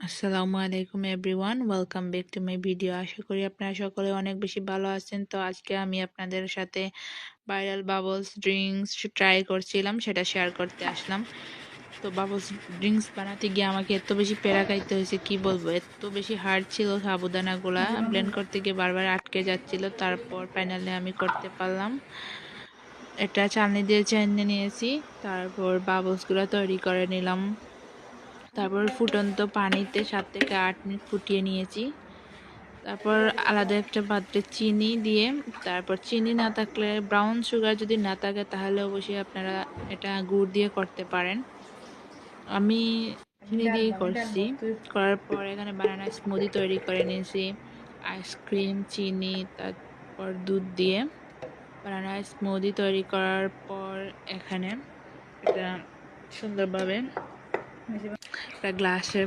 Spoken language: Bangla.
আসসালামু আলাইকুম everyone, welcome back to my video. আশা করি আপনারা সকলে অনেক বেশি ভালো আছেন। তো আজকে আমি আপনাদের সাথে ভাইরাল বাবলস ড্রিঙ্কস ট্রাই করছিলাম, সেটা শেয়ার করতে আসলাম। তো বাবলস ড্রিঙ্কস বানাতে গিয়ে আমাকে এত বেশি প্যারা খাইতে হয়েছে, কি বলবো, এত বেশি হার্ড ছিল। সাবুদানাগুলা ব্লেন্ড করতে গিয়ে বারবার আটকে যাচ্ছিল, তারপর ফাইনালি আমি করতে পারলাম। এটা চালনি দিয়ে চেনে নিয়েছি, তারপর বাবলসগুলো তৈরি করে নিলাম। তারপর ফুটন্ত পানিতে 7 থেকে 8 মিনিট ফুটিয়ে নিয়েছি। তারপর আলাদা একটা পাত্রে চিনি দিয়ে, তারপর চিনি না থাকলে, ব্রাউন সুগার যদি না থাকে, তাহলে অবশ্যই আপনারা এটা গুড় দিয়ে করতে পারেন। আমি চিনি দিয়েই করছি। করার পর এখানে বানানা স্মুদি তৈরি করে নিয়েছি। আইসক্রিম, চিনি, তারপর দুধ দিয়ে বানানা স্মুদি তৈরি করার পর এখানে এটা সুন্দরভাবে একটা গ্লাসের